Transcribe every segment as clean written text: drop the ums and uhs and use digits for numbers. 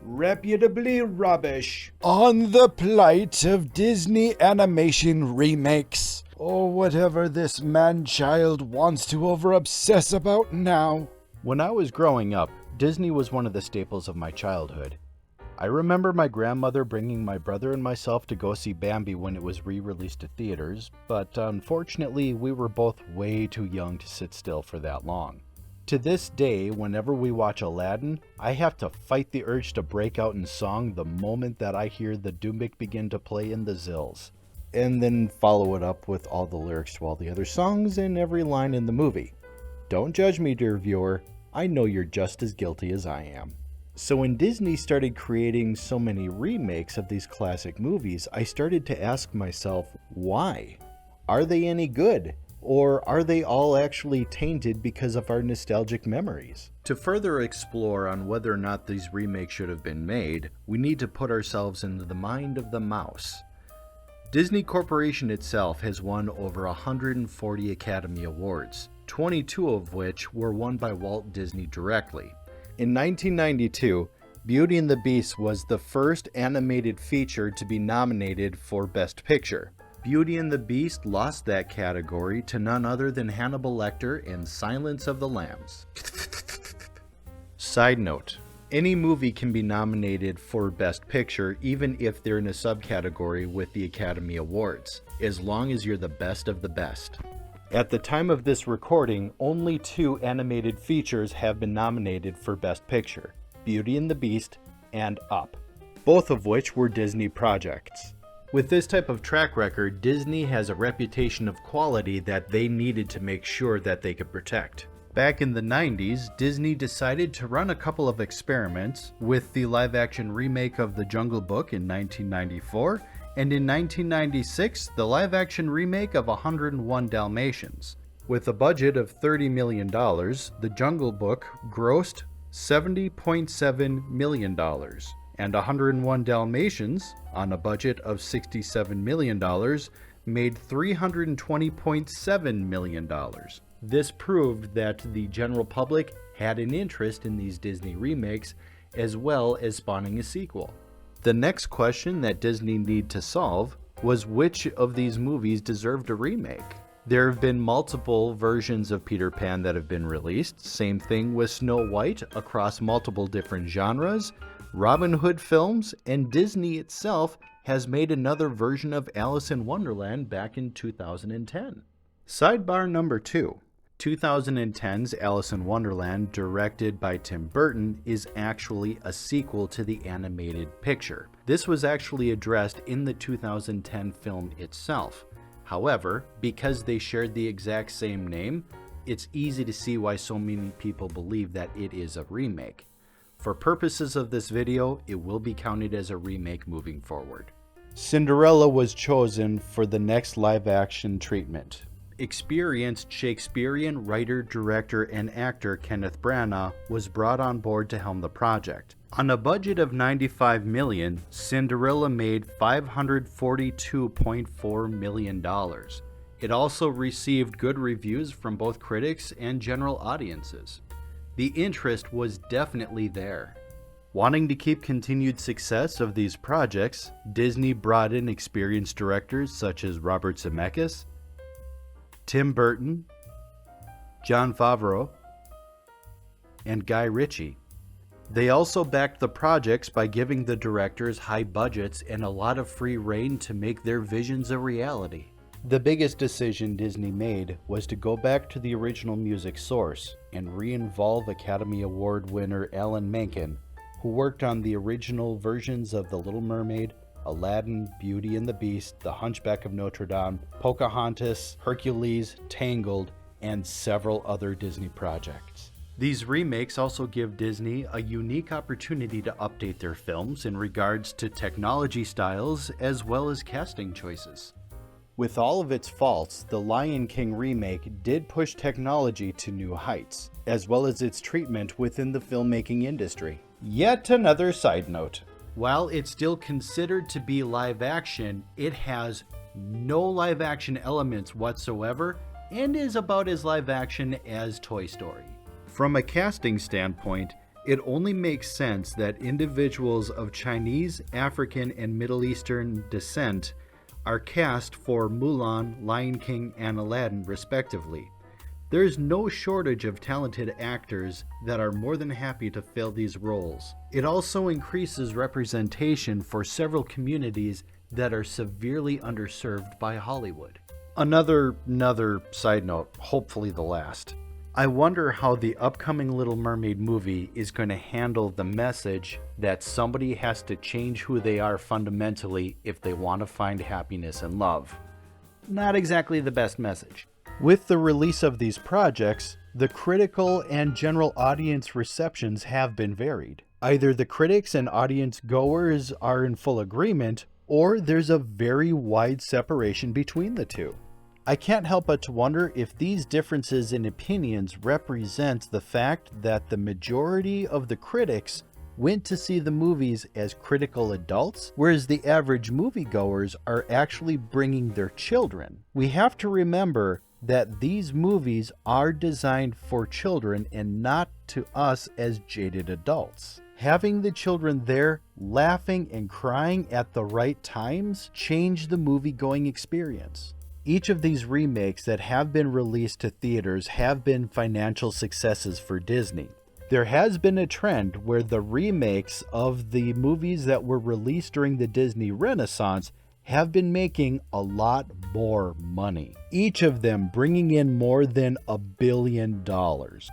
reputably rubbish. On the plight of Disney animation remakes, or whatever this man-child wants to over-obsess about now. When I was growing up, Disney was one of the staples of my childhood. I remember my grandmother bringing my brother and myself to go see Bambi when it was re-released to theaters, but unfortunately we were both way too young to sit still for that long. To this day, whenever we watch Aladdin, I have to fight the urge to break out in song the moment that I hear the Dumbo begin to play in the zills, and then follow it up with all the lyrics to all the other songs and every line in the movie. Don't judge me, dear viewer. I know you're just as guilty as I am. So when Disney started creating so many remakes of these classic movies, I started to ask myself, why? Are they any good? Or are they all actually tainted because of our nostalgic memories? To further explore on whether or not these remakes should have been made, we need to put ourselves into the mind of the mouse. Disney Corporation itself has won over 140 Academy Awards, 22 of which were won by Walt Disney directly. In 1992, Beauty and the Beast was the first animated feature to be nominated for Best Picture. Beauty and the Beast lost that category to none other than Hannibal Lecter in Silence of the Lambs. Side note, any movie can be nominated for Best Picture even if they're in a subcategory with the Academy Awards, as long as you're the best of the best. At the time of this recording, only 2 animated features have been nominated for Best Picture, Beauty and the Beast and Up, both of which were Disney projects. With this type of track record, Disney has a reputation of quality that they needed to make sure that they could protect. Back in the 90s, Disney decided to run a couple of experiments with the live-action remake of The Jungle Book in 1994, and in 1996, the live-action remake of 101 Dalmatians. With a budget of $30 million, The Jungle Book grossed $70.7 million, and 101 Dalmatians, on a budget of $67 million, made $320.7 million. This proved that the general public had an interest in these Disney remakes, as well as spawning a sequel. The next question that Disney needed to solve was which of these movies deserved a remake. There have been multiple versions of Peter Pan that have been released, same thing with Snow White across multiple different genres, Robin Hood films, and Disney itself has made another version of Alice in Wonderland back in 2010. Sidebar number 2. 2010's Alice in Wonderland, directed by Tim Burton, is actually a sequel to the animated picture. This was actually addressed in the 2010 film itself. However, because they shared the exact same name, it's easy to see why so many people believe that it is a remake. For purposes of this video, it will be counted as a remake moving forward. Cinderella was chosen for the next live-action treatment. Experienced Shakespearean writer, director, and actor Kenneth Branagh was brought on board to helm the project. On a budget of $95 million, Cinderella made $542.4 million. It also received good reviews from both critics and general audiences. The interest was definitely there. Wanting to keep continued success of these projects, Disney brought in experienced directors such as Robert Zemeckis, Tim Burton, Jon Favreau, and Guy Ritchie. They also backed the projects by giving the directors high budgets and a lot of free rein to make their visions a reality. The biggest decision Disney made was to go back to the original music source and re-involve Academy Award winner Alan Menken, who worked on the original versions of The Little Mermaid, Aladdin, Beauty and the Beast, The Hunchback of Notre Dame, Pocahontas, Hercules, Tangled, and several other Disney projects. These remakes also give Disney a unique opportunity to update their films in regards to technology styles as well as casting choices. With all of its faults, The Lion King remake did push technology to new heights, as well as its treatment within the filmmaking industry. Yet another side note. While it's still considered to be live action, it has no live action elements whatsoever and is about as live action as Toy Story. From a casting standpoint, It only makes sense that individuals of Chinese, African, and Middle Eastern descent are cast for Mulan, Lion King, and Aladdin, respectively. There's no shortage of talented actors that are more than happy to fill these roles. It also increases representation for several communities that are severely underserved by Hollywood. Another side note, hopefully the last. I wonder how the upcoming Little Mermaid movie is going to handle the message that somebody has to change who they are fundamentally if they want to find happiness and love. Not exactly the best message. With the release of these projects, the critical and general audience receptions have been varied. Either the critics and audience goers are in full agreement, or there's a very wide separation between the two. I can't help but to wonder if these differences in opinions represent the fact that the majority of the critics went to see the movies as critical adults, whereas the average moviegoers are actually bringing their children. We have to remember that these movies are designed for children and not to us as jaded adults. Having the children there laughing and crying at the right times changed the movie-going experience. Each of these remakes that have been released to theaters have been financial successes for Disney. There has been a trend where the remakes of the movies that were released during the Disney Renaissance have been making a lot more money, each of them bringing in more than $1 billion.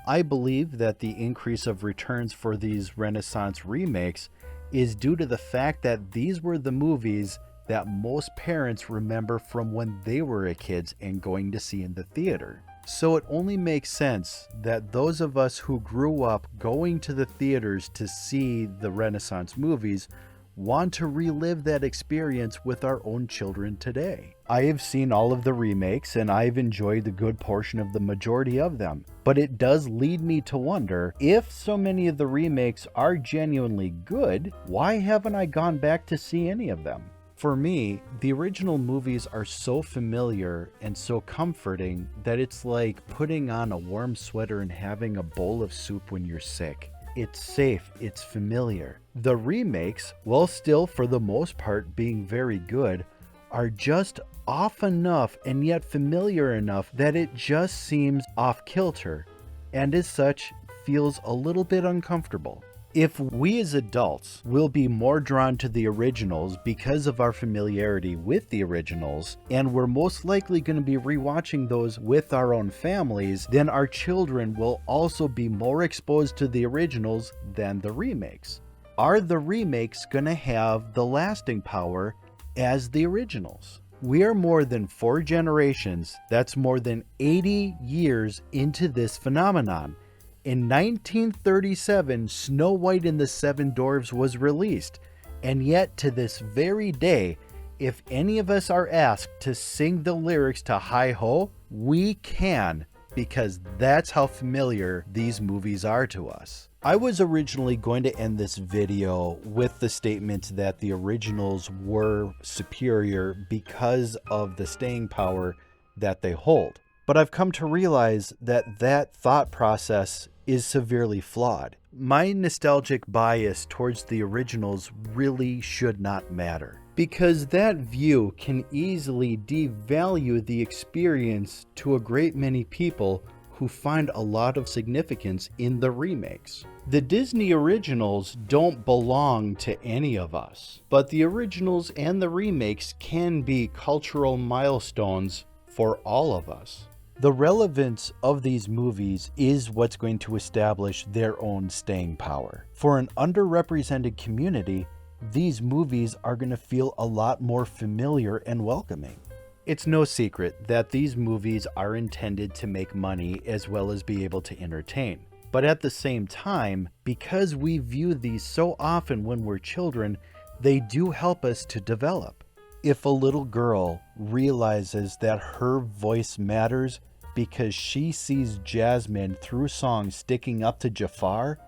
I believe that the increase of returns for these Renaissance remakes is due to the fact that these were the movies that most parents remember from when they were kids and going to see in the theater. So it only makes sense that those of us who grew up going to the theaters to see the Renaissance movies want to relive that experience with our own children today. I have seen all of the remakes and I've enjoyed the good portion of the majority of them, but it does lead me to wonder, if so many of the remakes are genuinely good, why haven't I gone back to see any of them? For me, the original movies are so familiar and so comforting that it's like putting on a warm sweater and having a bowl of soup when you're sick. It's safe, it's familiar. The remakes, while still for the most part being very good, are just off enough and yet familiar enough that it just seems off kilter, and as such feels a little bit uncomfortable. If we as adults will be more drawn to the originals because of our familiarity with the originals, and we're most likely going to be rewatching those with our own families, then our children will also be more exposed to the originals than the remakes. Are the remakes going to have the lasting power as the originals? We are more than 4 generations, that's more than 80 years into this phenomenon. In 1937, Snow White and the Seven Dwarfs was released, and yet to this very day, if any of us are asked to sing the lyrics to Hi Ho, we can, because that's how familiar these movies are to us. I was originally going to end this video with the statement that the originals were superior because of the staying power that they hold. But I've come to realize that that thought process is severely flawed. My nostalgic bias towards the originals really should not matter, because that view can easily devalue the experience to a great many people who find a lot of significance in the remakes. The Disney originals don't belong to any of us, but the originals and the remakes can be cultural milestones for all of us. The relevance of these movies is what's going to establish their own staying power. For an underrepresented community, these movies are going to feel a lot more familiar and welcoming. It's no secret that these movies are intended to make money as well as be able to entertain. But at the same time, because we view these so often when we're children, they do help us to develop. If a little girl realizes that her voice matters because she sees Jasmine through songs sticking up to Jafar,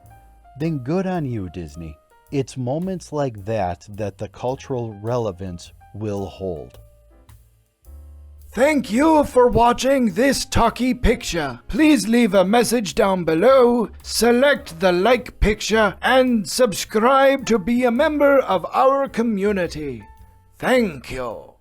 then good on you, Disney. It's moments like that that the cultural relevance will hold. Thank you for watching this talkie picture. Please leave a message down below, select the like picture, and subscribe to be a member of our community. Thank you.